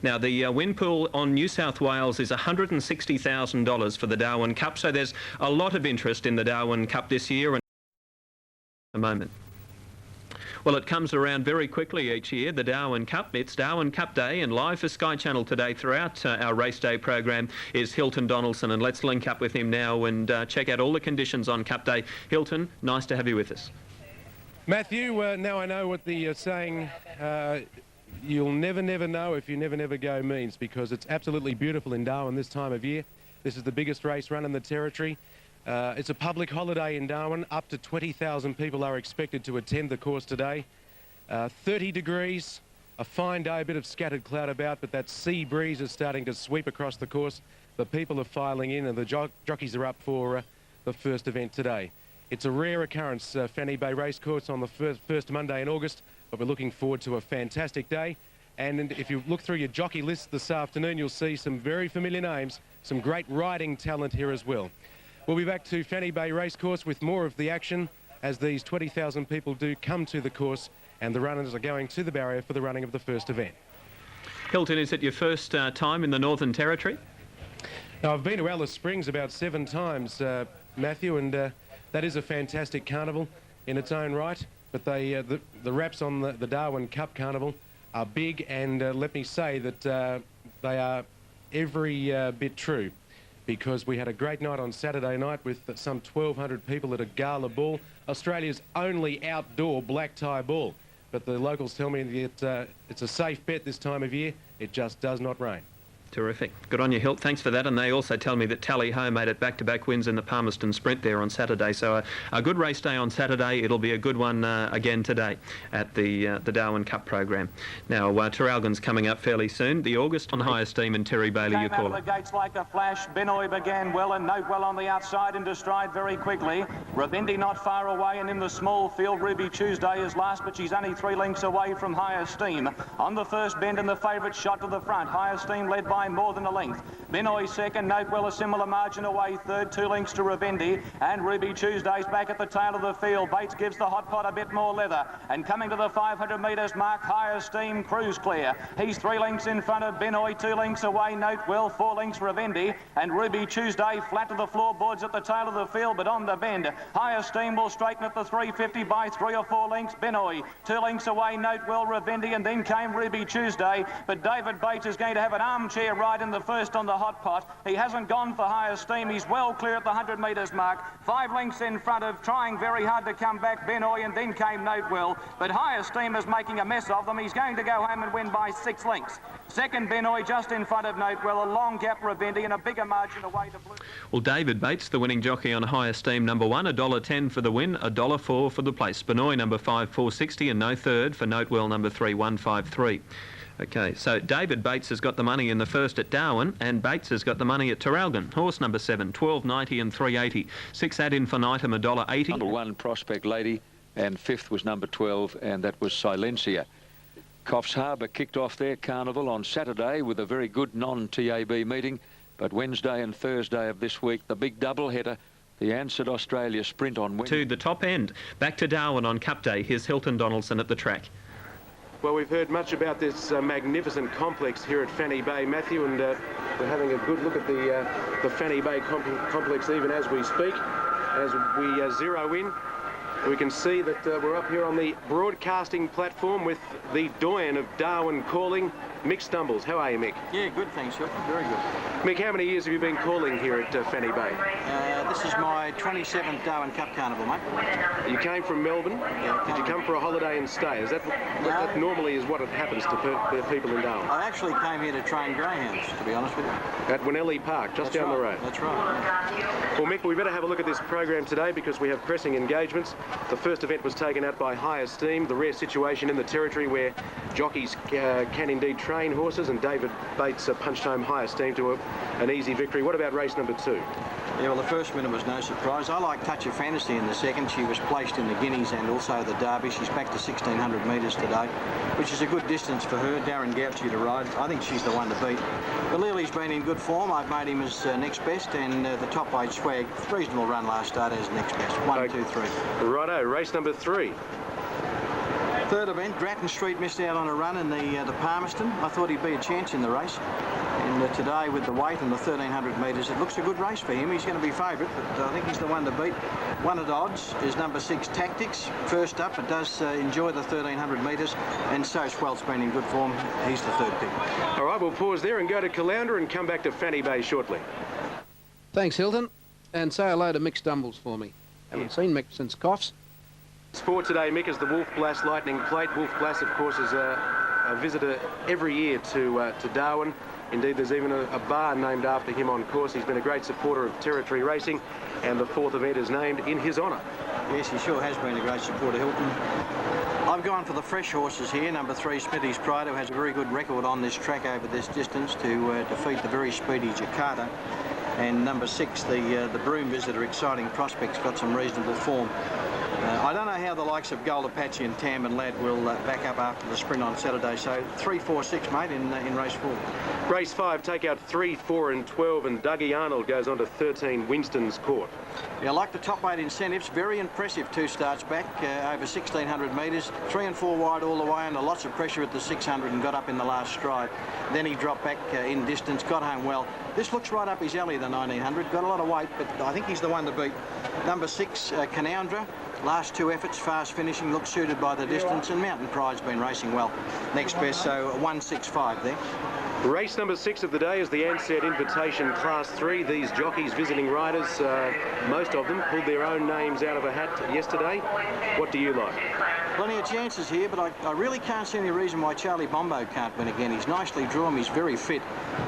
Now, the win pool on New South Wales is $160,000 for the Darwin Cup, so there's a lot of interest in the Darwin Cup this year. A moment. Well, it comes around very quickly each year, the Darwin Cup. It's Darwin Cup Day, and live for Sky Channel today throughout our race day program is Hilton Donaldson, and let's link up with him now and check out all the conditions on Cup Day. Hilton, nice to have you with us. Matthew, now I know what the saying, you'll never know if you never go means, because it's absolutely beautiful in Darwin this time of year. This is the biggest race run in the territory. It's a public holiday in Darwin. Up to 20,000 people are expected to attend the course today. 30 degrees, a fine day, a bit of scattered cloud about, but that sea breeze is starting to sweep across the course. The people are filing in, and the jockeys are up for the first event today. It's a rare occurrence, Fanny Bay Racecourse on the first Monday in August, but we're looking forward to a fantastic day. And if you look through your jockey list this afternoon, you'll see some very familiar names, some great riding talent here as well. We'll be back to Fanny Bay Racecourse with more of the action as these 20,000 people do come to the course, and the runners are going to the barrier for the running of the first event. Hilton, is it your first time in the Northern Territory? Now, I've been to Alice Springs about 7 times, Matthew, and that is a fantastic carnival in its own right, but the wraps on the Darwin Cup Carnival are big, and let me say that they are every bit true, because we had a great night on Saturday night with some 1,200 people at a gala ball, Australia's only outdoor black tie ball. But the locals tell me that it's a safe bet this time of year. It just does not rain. Terrific. Good on you, Hilt. Thanks for that. And they also tell me that Tally Ho made it back-to-back wins in the Palmerston Sprint there on Saturday. So a good race day on Saturday. It'll be a good one again today at the Darwin Cup program. Now, Traralgon's coming up fairly soon. The August on High Esteem, and Terry Bailey, you call it. Out of the gates like a flash. Benoy began well and Notewell on the outside into stride very quickly. Ravindi not far away, and in the small field, Ruby Tuesday is last, but she's only 3 lengths away from High Esteem. On the first bend, and the favourite shot to the front. High Esteem led by more than a length. Benoy second, Notewell a similar margin away third, 2 lengths to Ravindi, and Ruby Tuesday's back at the tail of the field. Bates gives the hot pot a bit more leather, and coming to the 500 metres mark, High Esteem cruise clear. He's 3 lengths in front of Benoy, 2 lengths away Notewell, 4 lengths Ravindi, and Ruby Tuesday flat to the floorboards at the tail of the field, but on the bend. High Esteem will straighten at the 350 by 3 or 4 lengths. Benoy 2 lengths away Notewell, Ravindi, and then came Ruby Tuesday, but David Bates is going to have an armchair ride in the first on the hot pot. He hasn't gone for High Esteem. He's well clear at the 100 metres mark. 5 lengths in front of, trying very hard to come back, Benoy, and then came Notewell. But High Esteem is making a mess of them. He's going to go home and win by 6 lengths. Second, Benoy just in front of Notewell. A long gap, Ravindi, and a bigger margin away to Blue. Well, David Bates, the winning jockey on High Esteem, number 1, $1.10 for the win, $1.04 for the place. Benoy, number 5, $4.60, and no third for Notewell, number 3, $1.53. Okay, so David Bates has got the money in the first at Darwin, and Bates has got the money at Traralgon. Horse number 7, $12.90 and $3.80. 6 ad infinitum, $1.80. Number 1, Prospect Lady, and 5th was number 12, and that was Silencia. Coffs Harbour kicked off their carnival on Saturday with a very good non-TAB meeting, but Wednesday and Thursday of this week, the big double-header, the Ansett Australia Sprint on Wednesday. To the top end, back to Darwin on Cup Day. Here's Hilton Donaldson at the track. Well, we've heard much about this magnificent complex here at Fanny Bay, Matthew, and we're having a good look at the Fanny Bay complex even as we speak. As we zero in, we can see that we're up here on the broadcasting platform with the doyen of Darwin calling, Mick Stumbles. How are you, Mick? Yeah, good, thanks, Hilton. Very good. Mick, how many years have you been calling here at Fanny Bay? This is my 27th Darwin Cup Carnival, mate. You came from Melbourne. Yeah, did you come for a holiday and stay? Is that that normally is what happens to people in Darwin? I actually came here to train greyhounds, to be honest with you. At Winnelli Park, just down the road. That's right. Well, Mick, we better have a look at this program today because we have pressing engagements. The first event was taken out by High Esteem, the rare situation in the territory where jockeys can indeed train horses, and David Bates punched home High Esteem to an easy victory. What about race number 2? Yeah, well, the first winner was no surprise. I like Touch of Fantasy in the second. She was placed in the Guineas and also the Derby. She's back to 1,600 metres today, which is a good distance for her. Darren Gauchi to ride. I think she's the one to beat. But Lily's been in good form. I've made him as next best, and the top weight Swag, reasonable run last start as next best. 1, 2, 3. Righto, race number 3. Third event, Grattan Street missed out on a run in the Palmerston. I thought he'd be a chance in the race. And today, with the weight and the 1,300 metres, it looks a good race for him. He's going to be favourite, but I think he's the one to beat. One at odds is number 6, Tactics. First up, it does enjoy the 1,300 metres, and so Swell's been in good form. He's the third pick. All right, we'll pause there and go to Caloundra and come back to Fanny Bay shortly. Thanks, Hilton. And say hello to Mick Stumbles for me. Haven't seen Mick since Coffs. Sport today, Mick, is the Wolf Blass Lightning Plate. Wolf Blass, of course, is a visitor every year to Darwin. Indeed, there's even a bar named after him on course. He's been a great supporter of territory racing, and the 4th event is named in his honour. Yes, he sure has been a great supporter, Hilton. I've gone for the fresh horses here. Number 3, Smithy's Pride, who has a very good record on this track over this distance, to defeat the very speedy Jakarta. And number 6, the Broome Visitor, Exciting Prospects, got some reasonable form. I don't know how the likes of Gold Apache and Tam and Lad will back up after the sprint on Saturday. So 3, 4, 6, mate, in race 4. Race 5, take out 3, 4 and 12, and Dougie Arnold goes on to 13, Winston's Court. Yeah, I like the top 8 incentives. Very impressive 2 starts back, over 1,600 metres. 3 and 4 wide all the way, under lots of pressure at the 600, and got up in the last stride. Then he dropped back in distance, got home well. This looks right up his alley, the 1900. Got a lot of weight, but I think he's the one to beat. Number 6, Caloundra. Last 2 efforts, fast finishing, looks suited by the distance, and Mountain Pride's been racing well. Next best, so 165 there. Race number 6 of the day is the Ansett Invitation Class 3. These jockeys, visiting riders, most of them pulled their own names out of a hat yesterday. What do you like? Plenty of chances here, but I really can't see any reason why Charlie Bombo can't win again. He's nicely drawn, he's very fit,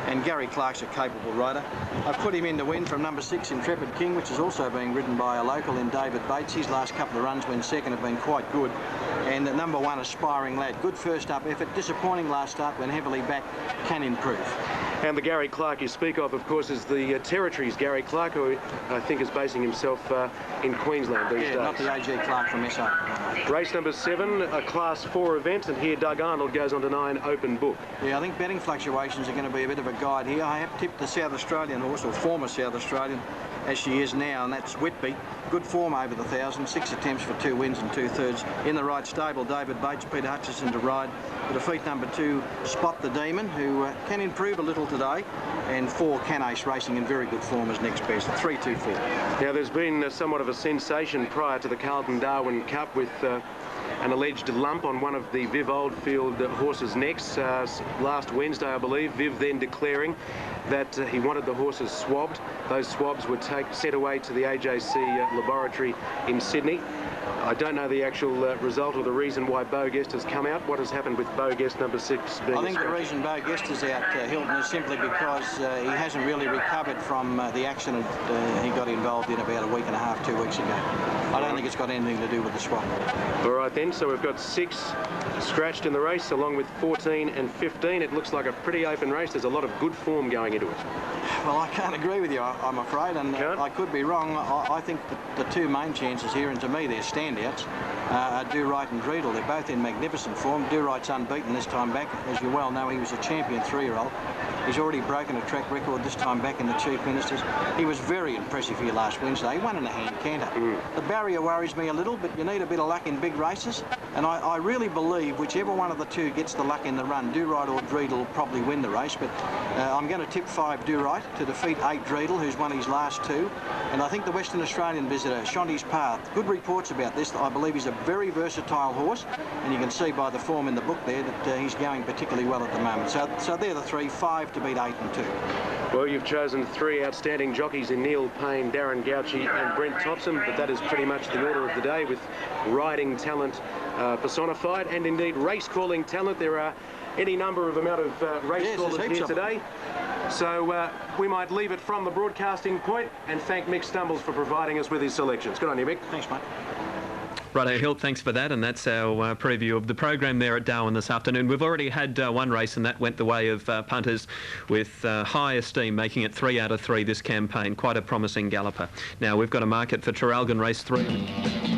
and Gary Clark's a capable rider. I've put him in to win from number 6, Intrepid King, which is also being ridden by a local in David Bates. His last couple of runs when second have been quite good. And number 1, Aspiring Lad. Good first up effort, disappointing last start when heavily back, can improve. And the Gary Clark you speak of course, is the Territories Gary Clark, who I think is basing himself in Queensland these days. Not the A.G. Clark from SA. Race number 7, a Class 4 event, and here Doug Arnold goes on to 9, Open Book. Yeah, I think betting fluctuations are going to be a bit of a guide here. I have tipped the South Australian horse, or former South Australian, as she is now, and that's Whitby. Good form over the 1,000, 6 attempts for 2 wins and 2/3. In the right stable, David Bates, Peter Hutchison to ride. To defeat number 2, Spot the Demon, who can improve a little today. And 4, Canace racing in very good form as next best, 3, 2, 4. Now, there's been somewhat of a sensation prior to the Carlton Darwin Cup with an alleged lump on one of the Viv Oldfield horses' necks last Wednesday, I believe. Viv then declaring that he wanted the horses swabbed. Those swabs were sent away to the AJC laboratory in Sydney. I don't know the actual result or the reason why Bo Guest has come out. What has happened with Bo Guest, number 6, being I think the reason Bo Guest is out, Hilton, is simply because he hasn't really recovered from the accident he got involved in about a week and a half, 2 weeks ago. I don't think it's got anything to do with the swab. All right then, so we've got 6 scratched in the race, along with 14 and 15. It looks like a pretty open race. There's a lot of good form going into it. Well, I can't agree with you, I'm afraid, and I could be wrong. I think the 2 main chances here, and to me they're standouts, are Do Right and Dreidel. They're both in magnificent form. Do Right's unbeaten this time back. As you well know, he was a champion 3-year-old. He's already broken a track record this time back in the Chief Ministers. He was very impressive here last Wednesday. He won in a hand canter. The barrier worries me a little, but you need a bit of luck in big races, and I really believe whichever one of the 2 gets the luck in the run, Do Right or Dreidel, will probably win the race, but I'm going to tip 5 Do Right to defeat 8 Dreidel, who's won his last 2. And I think the Western Australian visitor, Shanti's Path, good reports about this. I believe he's a very versatile horse, and you can see by the form in the book there that he's going particularly well at the moment. So they're the 3, 5 to beat 8 and 2. Well, you've chosen 3 outstanding jockeys in Neil Payne, Darren Gauci and Brent Thompson, but that is pretty much the order of the day, with riding talent personified, and indeed race-calling talent. There are any number of amount of race callers here today. So we might leave it from the broadcasting point and thank Mick Stumbles for providing us with his selections. Good on you, Mick. Thanks, mate. Righto, Hilt, thanks for that, and that's our preview of the program there at Darwin this afternoon. We've already had one race, and that went the way of punters with high esteem, making it 3 out of 3 this campaign. Quite a promising galloper. Now, we've got a market for Traralgon Race 3.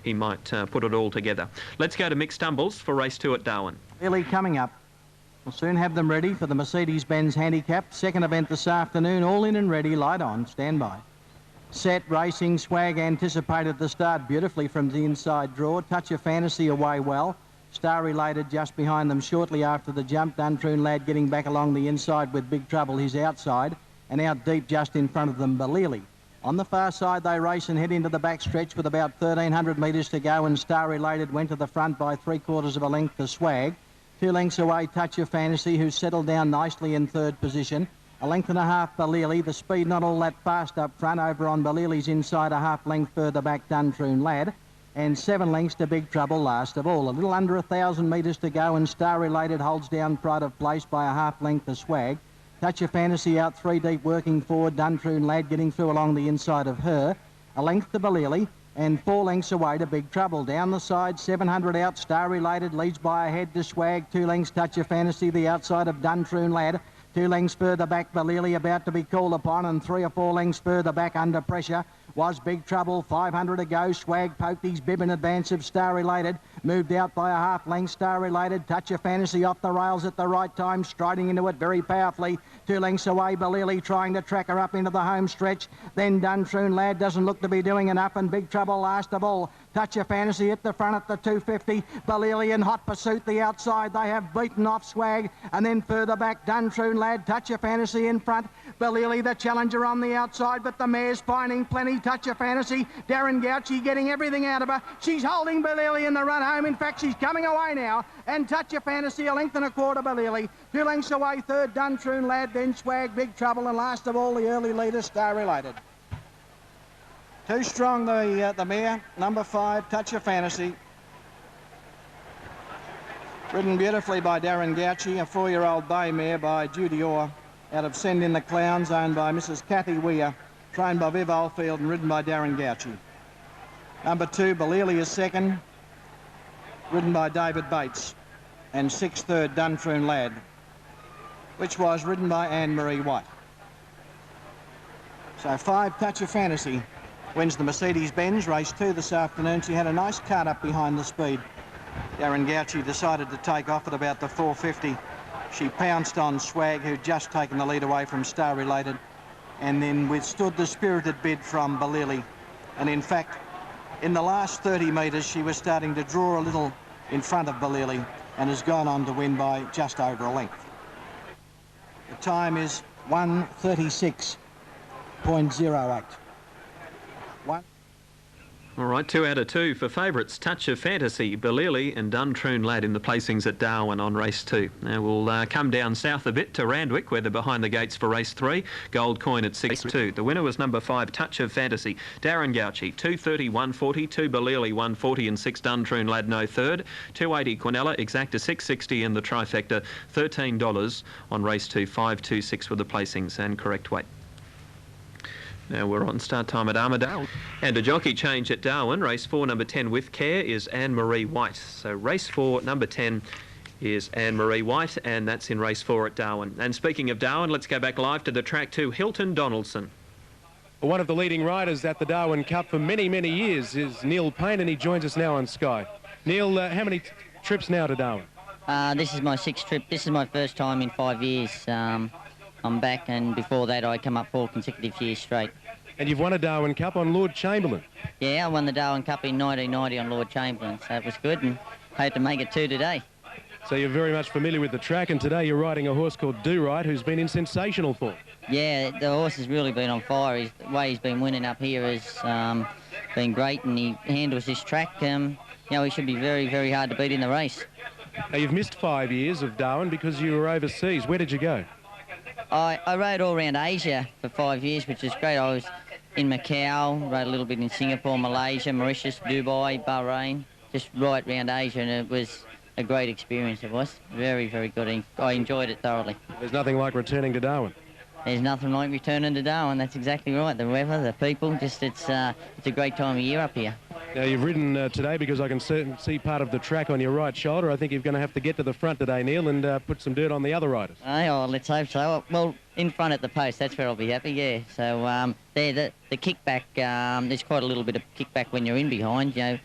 he might put it all together. Let's go to mixed doubles for race 2 at Darwin. Early coming up. We'll soon have them ready for the Mercedes-Benz Handicap. Second event this afternoon, all in and ready, light on, stand by. Set, racing, Swag anticipated the start beautifully from the inside draw. Touch of Fantasy away well. Star Related just behind them shortly after the jump. Duntroon Lad getting back along the inside with Big Trouble, his outside. And out deep just in front of them, Balili. On the far side, they race and head into the back stretch with about 1,300 metres to go, and Star Related went to the front by 3/4 of a length to Swag. 2 lengths away, Touch of Fantasy, who's settled down nicely in third position. 1.5 lengths Balili. The speed not all that fast up front. Over on Balili's inside, a 1/2 length further back, Duntroon Lad. And 7 lengths to Big Trouble last of all. A little under 1,000 metres to go, and Star Related holds down pride of place by a 1/2 length to Swag. Touch of Fantasy out 3 deep, working forward. Duntroon Lad getting through along the inside of her. 1 length to Balili, and 4 lengths away to Big Trouble. Down the side, 700 out. Star Related leads by a head to Swag. 2 lengths Touch of Fantasy, the outside of Duntroon Lad. 2 lengths further back, Balili about to be called upon, and 3 or 4 lengths further back under pressure was Big Trouble. 500 to go. Swag poked his bib in advance of Star Related. Moved out by a 1/2 length, Star Related. Touch of Fantasy off the rails at the right time, striding into it very powerfully. 2 lengths away, Balili trying to track her up into the home stretch. Then Duntroon Lad doesn't look to be doing enough, and Big Trouble last of all. Touch of Fantasy at the front at the 250. Balili in hot pursuit the outside. They have beaten off Swag, and then further back, Duntroon Lad. Touch of Fantasy in front. Balili the challenger on the outside, but the mare's finding plenty. Touch of Fantasy. Darren Gauchi getting everything out of her. She's holding Balili in the run home. In fact, she's coming away now. And Touch of Fantasy, 1.25 lengths Balili. 2 lengths away, third Duntroon Lad, then Swag, Big Trouble, and last of all, the early leader, Star Related. Too strong, the mare, number 5, Touch of Fantasy. Ridden beautifully by Darren Gauchi, a 4-year-old bay mare by Judy Orr, out of Send in the Clowns, owned by Mrs. Kathy Weir, trained by Viv Oldfield and ridden by Darren Gauchi. Number 2, Balili is second, ridden by David Bates, and 6th, third, Duntroon Lad, which was ridden by Anne-Marie White. So 5, Touch of Fantasy, wins the Mercedes-Benz race 2 this afternoon. She had a nice cut up behind the speed. Darren Gauchi decided to take off at about the 450. She pounced on Swag, who'd just taken the lead away from Star Related, and then withstood the spirited bid from Balili. And in fact, in the last 30 metres, she was starting to draw a little in front of Balili and has gone on to win by just over a length. The time is 1:36.08. All right, 2 out of 2 for favourites. Touch of Fantasy, Balili and Duntroon Lad in the placings at Darwin on race 2. Now we'll come down south a bit to Randwick, where they're behind the gates for race 3. Gold Coin at 6-2. The winner was number 5, Touch of Fantasy. Darren Gauchi, 2:30, 1:40, 2 Balili, 1:40 and 6 Duntroon Lad, no third. 280 Quinella, Exacta 660 and the trifecta, $13 on race 2, 526 with the placings and correct weight. Now we're on start time at Armidale. And a jockey change at Darwin. Race 4, number 10, With Care, is Anne-Marie White. So race 4, number 10 is Anne-Marie White, and that's in race 4 at Darwin. And speaking of Darwin, let's go back live to the track to Hilton Donaldson. One of the leading riders at the Darwin Cup for many, many years is Neil Payne, and he joins us now on Sky. Neil, how many trips now to Darwin? This is my 6th trip. This is my first time in 5 years. I'm back, and before that I come up 4 consecutive years straight. And you've won a Darwin Cup on Lord Chamberlain. Yeah, I won the Darwin Cup in 1990 on Lord Chamberlain, so it was good, and hope to make it 2 today. So you're very much familiar with the track, and today you're riding a horse called Do Right, who's been in sensational form. Yeah, the horse has really been on fire. The way he's been winning up here has been great, and he handles this track. You know, he should be very, very hard to beat in the race. Now, you've missed 5 years of Darwin because you were overseas. Where did you go? I rode all around Asia for 5 years, which is great. I was in Macau, rode a little bit in Singapore, Malaysia, Mauritius, Dubai, Bahrain, just right around Asia, and it was a great experience. It was very, very good. I enjoyed it thoroughly. There's nothing like returning to Darwin. there's nothing like returning to Darwin. That's exactly right. The weather, the people, just it's a great time of year up here. Now, you've ridden today because I can see part of the track on your right shoulder. I think you're going to have to get to the front today, Neil, and put some dirt on the other riders. Oh, let's hope so. Well, in front at the post, that's where I'll be happy, yeah. So there, the kickback, there's quite a little bit of kickback when you're in behind, you know.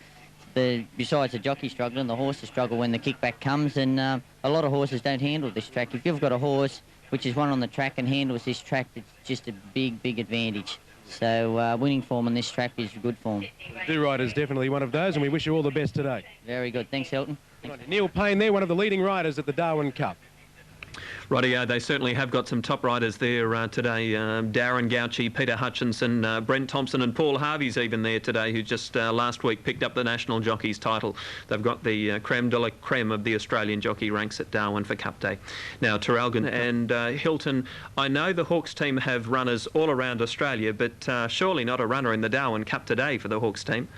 Besides the jockey struggling, the horses struggle when the kickback comes, and a lot of horses don't handle this track. If you've got a horse which is one on the track and handles this track, it's just a big, big advantage. So winning form on this track is good form. Do-Ride is definitely one of those, and we wish you all the best today. Very good. Thanks, Hilton. Neil Payne there, one of the leading riders at the Darwin Cup. Rightio, they certainly have got some top riders there today. Darren Gauci, Peter Hutchinson, Brent Thompson and Paul Harvey's even there today, who just last week picked up the National Jockeys title. They've got the creme de la creme of the Australian jockey ranks at Darwin for Cup Day. Now, Terralgan and Hilton, I know the Hawks team have runners all around Australia, but surely not a runner in the Darwin Cup today for the Hawks team.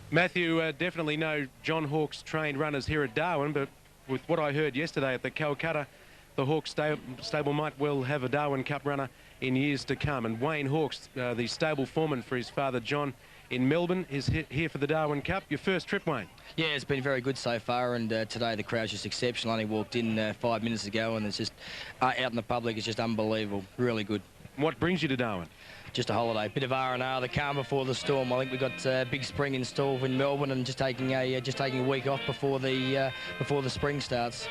Matthew, definitely no John Hawkes trained runners here at Darwin, but with what I heard yesterday at the Calcutta, the Hawkes stable might well have a Darwin Cup runner in years to come. And Wayne Hawkes, the stable foreman for his father John in Melbourne, is here for the Darwin Cup. Your first trip, Wayne? Yeah, it's been very good so far, and today the crowd's just exceptional. I only walked in 5 minutes ago, and it's just out in the public, it's just unbelievable. Really good. What brings you to Darwin? Just a holiday, bit of R&R, the calm before the storm. I think we've got big spring in store in Melbourne, and just taking a week off before the spring starts.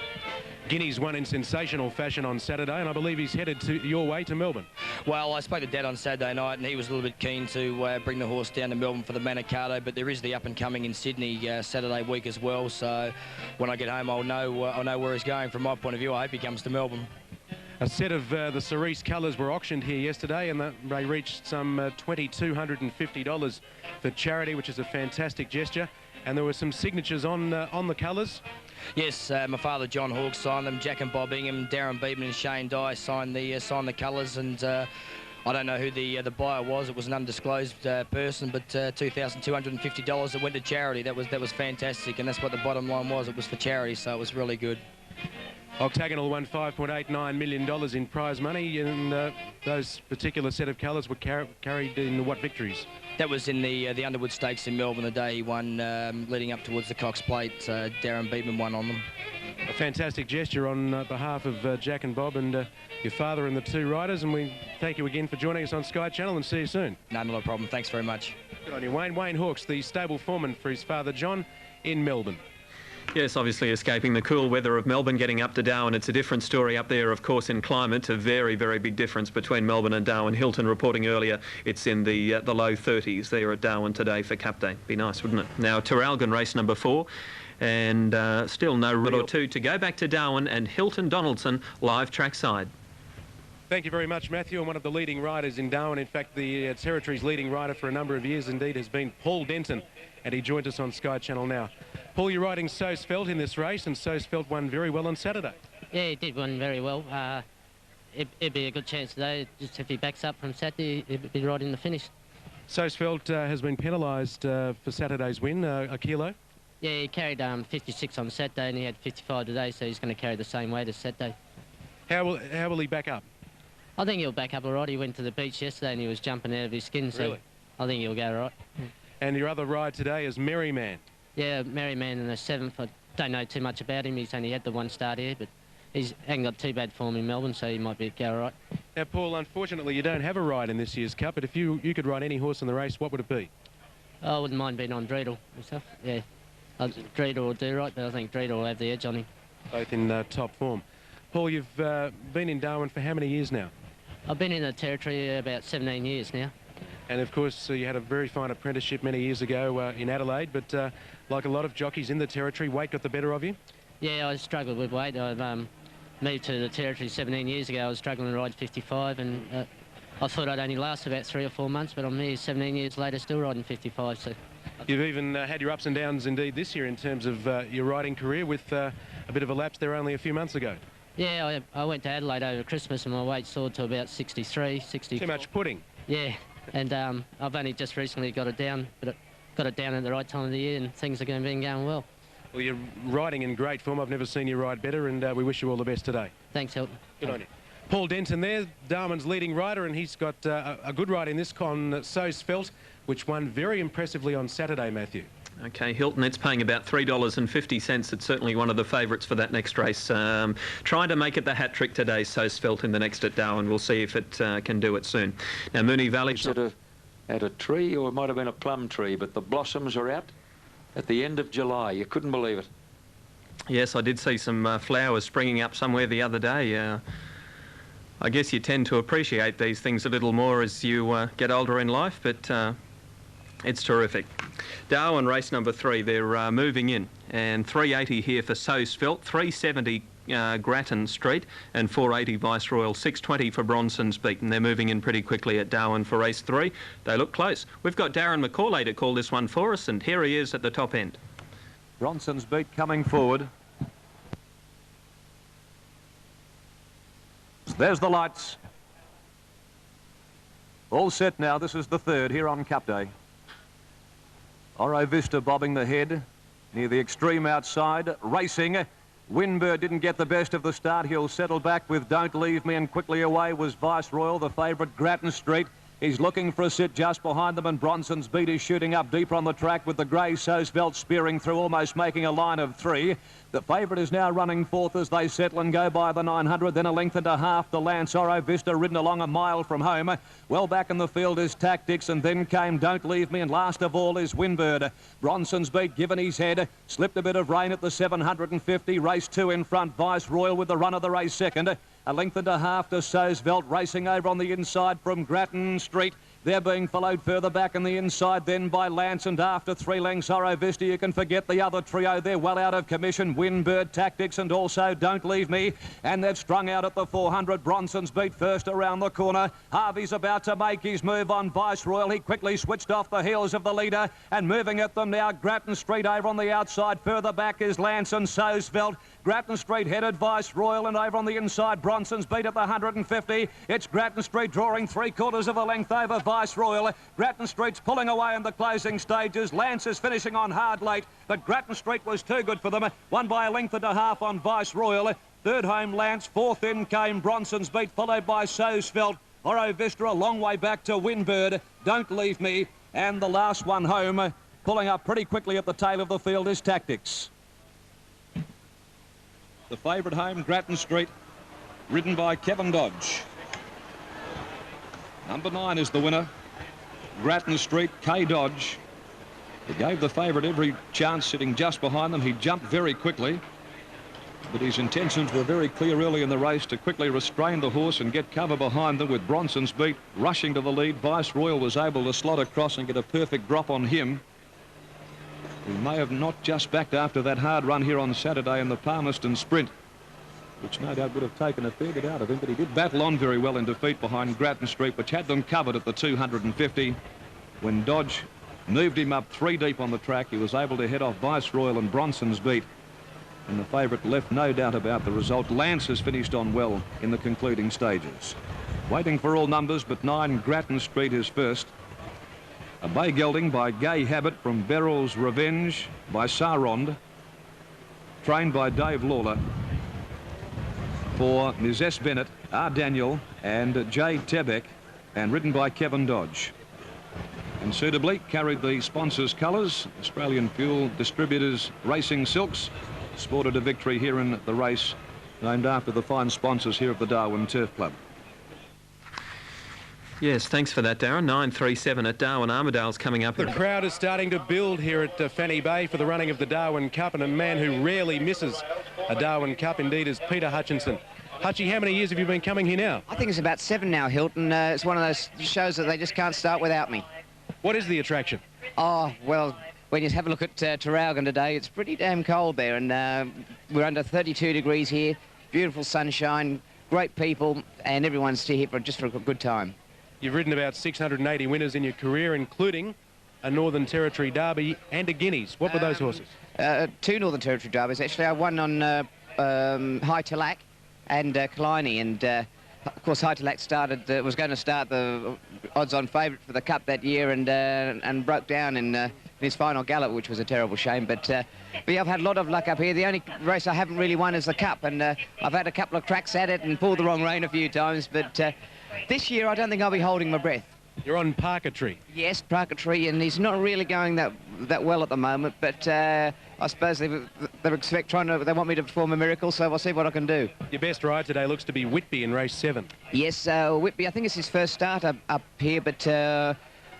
Guineas won in sensational fashion on Saturday, and I believe he's headed your way to Melbourne. Well, I spoke to Dad on Saturday night, and he was a little bit keen to bring the horse down to Melbourne for the Manikato, but there is the up-and-coming in Sydney Saturday week as well, so when I get home I'll know where he's going. From my point of view, I hope he comes to Melbourne. A set of the Cerise colours were auctioned here yesterday, and they reached some $2,250 for charity, which is a fantastic gesture. And there were some signatures on the colours. Yes, my father John Hawkes signed them. Jack and Bob Ingham, Darren Beedman and Shane Dye signed the colours, and I don't know who the buyer was. It was an undisclosed person, but $2,250 that went to charity. That was fantastic, and that's what the bottom line was. It was for charity, so it was really good. Octagonal won $5.89 million in prize money, and those particular set of colours were carried in what victories? That was in the Underwood Stakes in Melbourne the day he won, leading up towards the Cox Plate. Darren Beedman won on them. A fantastic gesture on behalf of Jack and Bob and your father and the two riders, and we thank you again for joining us on Sky Channel, and see you soon. No, not a problem. Thanks very much. Good on you, Wayne. Wayne Hawkes, the stable foreman for his father John in Melbourne. Yes, obviously escaping the cool weather of Melbourne, getting up to Darwin. It's a different story up there, of course, in climate. A very, very big difference between Melbourne and Darwin. Hilton reporting earlier, it's in the low 30s there at Darwin today for Cup Day. Be nice, wouldn't it? Now, Terralgan race number 4, and still no run or two to go back to Darwin, and Hilton Donaldson live trackside. Thank you very much, Matthew, and one of the leading riders in Darwin. In fact, the Territory's leading rider for a number of years indeed has been Paul Denton, and he joins us on Sky Channel now. Paul, you're riding Soesfeld in this race, and Soesfeld won very well on Saturday. Yeah, he did win very well. It'd be a good chance today. Just if he backs up from Saturday, he'd be right in the finish. Soesfeld has been penalised for Saturday's win, a kilo. Yeah, he carried 56 on Saturday, and he had 55 today, so he's going to carry the same weight as Saturday. How will he back up? I think he'll back up all right. He went to the beach yesterday, and he was jumping out of his skin, so really? I think he'll go all right. And your other ride today is Merryman. Yeah, Merryman in the 7th. I don't know too much about him. He's only had the one start here, but he hasn't got too bad form in Melbourne, so he might go all right. Now, Paul, unfortunately, you don't have a ride in this year's Cup, but if you could ride any horse in the race, what would it be? Oh, I wouldn't mind being on Dreidel myself, yeah. Dreidel will do right, but I think Dreidel will have the edge on him. Both in top form. Paul, you've been in Darwin for how many years now? I've been in the Territory about 17 years now. And of course, you had a very fine apprenticeship many years ago in Adelaide, but like a lot of jockeys in the Territory, weight got the better of you? Yeah, I struggled with weight. I moved to the Territory 17 years ago. I was struggling to ride 55, and I thought I'd only last about 3 or 4 months, but I'm here 17 years later still riding 55. So you've even had your ups and downs indeed this year in terms of your riding career, with a bit of a lapse there only a few months ago. Yeah, I went to Adelaide over Christmas, and my weight soared to about 63, 64. Too much pudding. Yeah, and I've only just recently got it down, but got it down at the right time of the year, and things are going well. Well, you're riding in great form. I've never seen you ride better, and we wish you all the best today. Thanks, Hilton. Good on you. Paul Denton there, Darwin's leading rider, and he's got a good ride in this con, So Svelte, which won very impressively on Saturday, Matthew. Okay, Hilton, it's paying about $3.50. It's certainly one of the favourites for that next race. Trying to make it the hat trick today, So Svelte in the next at Darwin. We'll see if it can do it soon. Now, Moonee Valley... At a tree, or it might have been a plum tree, but the blossoms are out at the end of July. You couldn't believe it. Yes, I did see some flowers springing up somewhere the other day. I guess you tend to appreciate these things a little more as you get older in life, but it's terrific. Darwin race number 3, they're moving in, and 380 here for So Svelte, 370 Grattan Street, and 480 Viceroyal, 620 for Bronson's Beat, and they're moving in pretty quickly at Darwin for race 3. They look close. We've got Darren McCauley to call this one for us, and here he is at the top end. Bronson's Beat coming forward. There's the lights. All set now. This is the 3rd here on Cup Day. Oro Vista bobbing the head near the extreme outside, racing. Winbird didn't get the best of the start. He'll settle back with Don't Leave Me, and quickly away was Viceroyal, the favourite, Grattan Street. He's looking for a sit just behind them, and Bronson's Beat is shooting up deeper on the track with the grey So Svelte spearing through, almost making a line of 3. The favourite is now running 4th as they settle and go by the 900, then a length and a half to Lance. Oro Vista ridden along a mile from home. Well back in the field is Tactics, and then came Don't Leave Me, and last of all is Winbird. Bronson's Beat given his head, slipped a bit of rain at the 750, race 2 in front, Viceroyal with the run of the race 2nd. A length and a half to So Svelte, racing over on the inside from Grattan Street. They're being followed further back on the inside then by Lance, and after 3 lengths, Oro Vista. You can forget the other trio. They're well out of commission. Winbird, Tactics, and also Don't Leave Me. And they've strung out at the 400. Bronson's Beat first around the corner. Harvey's about to make his move on Viceroyal. He quickly switched off the heels of the leader, and moving at them now, Grattan Street over on the outside. Further back is Lance and So Svelte. Grattan Street headed Viceroyal, and over on the inside, Bronson's Beat at the 150. It's Grattan Street drawing 3/4 of a length over Viceroyal. Grattan Street's pulling away in the closing stages. Lance is finishing on hard late, but Grattan Street was too good for them. Won by a length and a half on Viceroyal. 3rd home Lance, 4th in came Bronson's Beat, followed by So Svelte. Oro Vista a long way back to Winbird, Don't Leave Me, and the last one home, pulling up pretty quickly at the tail of the field, is Tactics. The favourite home, Grattan Street, ridden by Kevin Dodge. Number 9 is the winner, Grattan Street, K. Dodge. He gave the favourite every chance, sitting just behind them. He jumped very quickly, but his intentions were very clear early in the race to quickly restrain the horse and get cover behind them, with Bronson's Beat rushing to the lead. Viceroyal was able to slot across and get a perfect drop on him. He may have not just backed after that hard run here on Saturday in the Palmerston Sprint, which no doubt would have taken a fair bit out of him, but he did battle on very well in defeat behind Grattan Street, which had them covered at the 250. When Dodge moved him up 3 deep on the track, he was able to head off Viceroyal and Bronson's Beat, and the favourite left no doubt about the result. Lance has finished on well in the concluding stages. Waiting for all numbers, but 9 Grattan Street is first. A bay gelding by Gay Habit from Beryl's Revenge by Sarond, trained by Dave Lawler, for Ms. S. Bennett, R. Daniel and J. Tebeck, and ridden by Kevin Dodge. And suitably carried the sponsors' colours, Australian Fuel Distributors Racing Silks, sported a victory here in the race, named after the fine sponsors here of the Darwin Turf Club. Yes, thanks for that, Darren. 9:37 at Darwin. Armadale's coming up. The crowd is starting to build here at Fanny Bay for the running of the Darwin Cup, and a man who rarely misses a Darwin Cup indeed is Peter Hutchinson. Hutchie, how many years have you been coming here now? I think it's about 7 now, Hilton. It's one of those shows that they just can't start without me. What is the attraction? Oh, well, when you have a look at Traralgon today, it's pretty damn cold there, and we're under 32 degrees here, beautiful sunshine, great people, and everyone's here just for a good time. You've ridden about 680 winners in your career, including a Northern Territory Derby and a Guineas. What were those horses? 2 Northern Territory Derbies. Actually, I won on High Talac and Killiney, and of course High Talac was going to start the odds-on favourite for the Cup that year, and broke down in his final gallop, which was a terrible shame. But yeah, I've had a lot of luck up here. The only race I haven't really won is the Cup, and I've had a couple of cracks at it and pulled the wrong rein a few times. But this year, I don't think I'll be holding my breath. You're on Parkertree. Yes, Parkertree, and he's not really going that well at the moment. But I suppose they want me to perform a miracle, so I'll see what I can do. Your best ride today looks to be Whitby in race 7. Yes, Whitby. I think it's his first start up here, but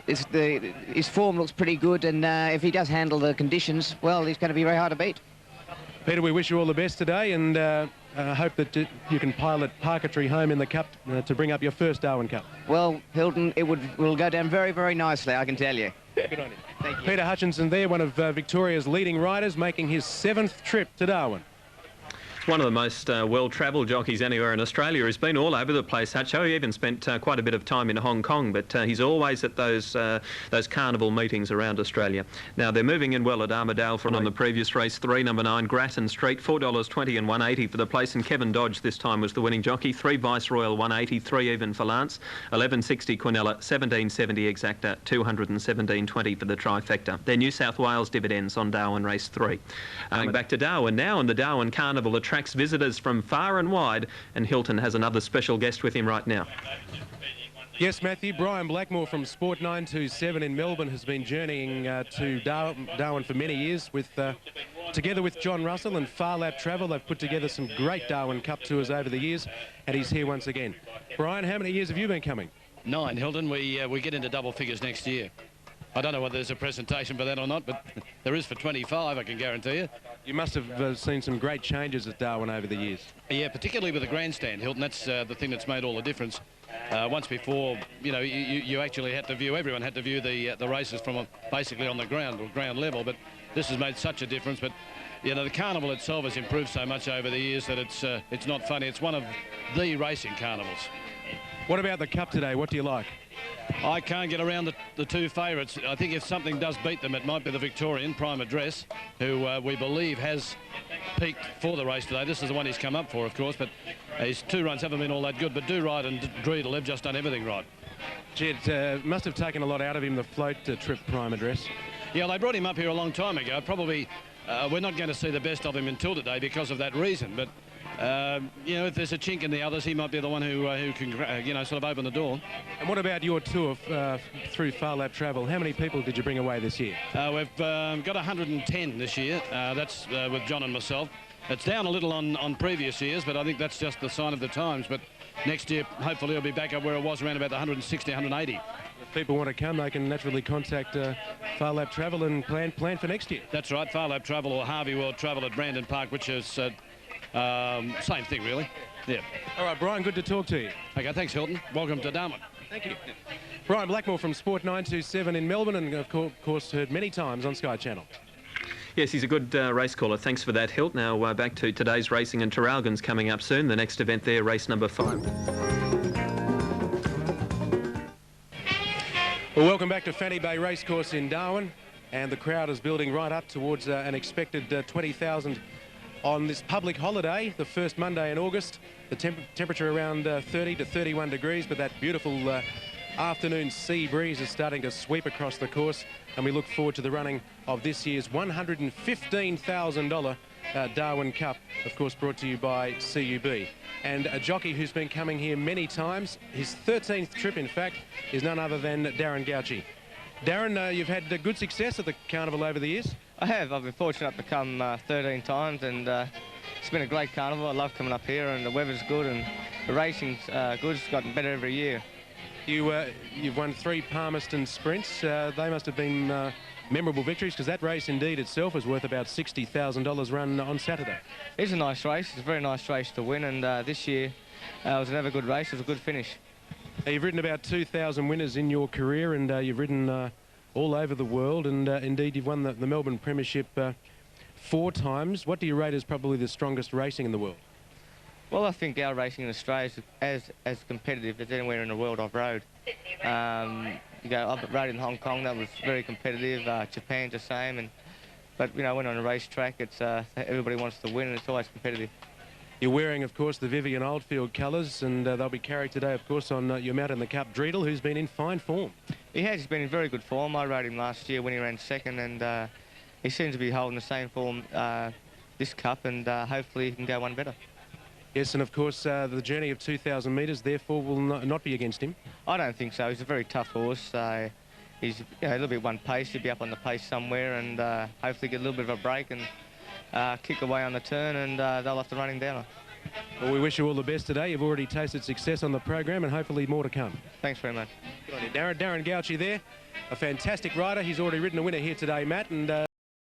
his form looks pretty good, and if he does handle the conditions, well, he's going to be very hard to beat. Peter, we wish you all the best today, and hope that you can pilot Parkertree home in the Cup to bring up your first Darwin Cup. Well, Hilton, it will go down very, very nicely, I can tell you. Good on you. Thank you. Peter Hutchinson there, one of Victoria's leading riders, making his 7th trip to Darwin. One of the most well-travelled jockeys anywhere in Australia. He's been all over the place, Hutcho. He even spent quite a bit of time in Hong Kong, but he's always at those carnival meetings around Australia. Now, they're moving in well at Armidale from on the previous race 3, number 9, Grattan Street, $4.20 and $1.80 for the place, and Kevin Dodge this time was the winning jockey. 3 Viceroyal, $1.80, 3 even for Lance, $11.60 Quinella, $17.70 Exacta, $217.20 for the trifecta. They're New South Wales dividends on Darwin race 3. Going back to Darwin now, and the Darwin Carnival attracts visitors from far and wide, and Hilton has another special guest with him right now. Yes, Matthew. Brian Blackmore from Sport 927 in Melbourne has been journeying to Darwin for many years together with John Russell and Far Lap Travel. They've put together some great Darwin Cup tours over the years, and he's here once again. Brian, how many years have you been coming? 9, Hilton. We get into double figures next year. I don't know whether there's a presentation for that or not, but there is for 25, I can guarantee you. You must have seen some great changes at Darwin over the years. Yeah, particularly with the grandstand, Hilton. That's the thing that's made all the difference. Once before, you know, you actually had to view, everyone had to view the races from basically on the ground or ground level, but this has made such a difference. But, you know, the carnival itself has improved so much over the years that it's not funny. It's one of the racing carnivals. What about the Cup today? What do you like? I can't get around the 2 favourites. I think if something does beat them, it might be the Victorian, Prime Address, who we believe has peaked for the race today. This is the one he's come up for, of course, but his 2 runs haven't been all that good. But Do Right and Dreidel have just done everything right. Gee, it must have taken a lot out of him, the float trip, Prime Address. Yeah, they brought him up here a long time ago. Probably we're not going to see the best of him until today because of that reason. But you know, if there's a chink in the others, he might be the one who can, you know, sort of open the door. And what about your tour through Far Lap Travel? How many people did you bring away this year? We've got 110 this year. That's with John and myself. It's down a little on previous years, but I think that's just the sign of the times. But next year, hopefully, it'll be back up where it was, around about 160, 180. If people want to come, they can naturally contact Far Lap Travel and plan for next year. That's right, Far Lap Travel or Harvey World Travel at Brandon Park, which is same thing, really. Yeah. All right, Brian, good to talk to you. Okay, thanks, Hilton. Welcome to Darwin. Thank you. Brian Blackmore from Sport 927 in Melbourne, and of course heard many times on Sky Channel. Yes, he's a good race caller. Thanks for that, Hilt. Now back to today's racing, and Traralgon's coming up soon. The next event there, race number 5. Well, welcome back to Fanny Bay Racecourse in Darwin, and the crowd is building right up towards an expected 20,000 on this public holiday, the first Monday in August. The temperature around 30 to 31 degrees, but that beautiful afternoon sea breeze is starting to sweep across the course, and we look forward to the running of this year's $115,000 Darwin Cup, of course brought to you by CUB. And a jockey who's been coming here many times, his 13th trip in fact, is none other than Darren Gauci. Darren, you've had good success at the carnival over the years. I have. I've been fortunate to come 13 times, and it's been a great carnival. I love coming up here, and the weather's good, and the racing's good. It's gotten better every year. You've won 3 Palmerston sprints. They must have been memorable victories, because that race indeed itself is worth about $60,000 run on Saturday. It's a nice race. It's a very nice race to win, and this year it was another good race. It was a good finish. You've ridden about 2,000 winners in your career, and you've ridden all over the world, and indeed you've won the Melbourne Premiership 4 times. What do you rate as probably the strongest racing in the world? Well, I think our racing in Australia is as competitive as anywhere in the world I've rode. I've rode in Hong Kong, that was very competitive. Japan's the same, but you know, when on a racetrack, it's everybody wants to win, and it's always competitive. You're wearing, of course, the Vivian Oldfield colours, and they'll be carried today, of course, on your mount in the Cup, Dreidel, who's been in fine form. He has. He's been in very good form. I rode him last year when he ran second, and he seems to be holding the same form this Cup, and hopefully he can go one better. Yes, and of course the journey of 2,000 metres therefore will not be against him. I don't think so. He's a very tough horse. He's a little bit one pace. He'll be up on the pace somewhere, and hopefully get a little bit of a break and kick away on the turn, and they'll have to run him down. Well, we wish you all the best today. You've already tasted success on the program, and hopefully more to come. Thanks very much. Good on you, Darren. Darren Gauci there, a fantastic rider. He's already ridden a winner here today, Matt, and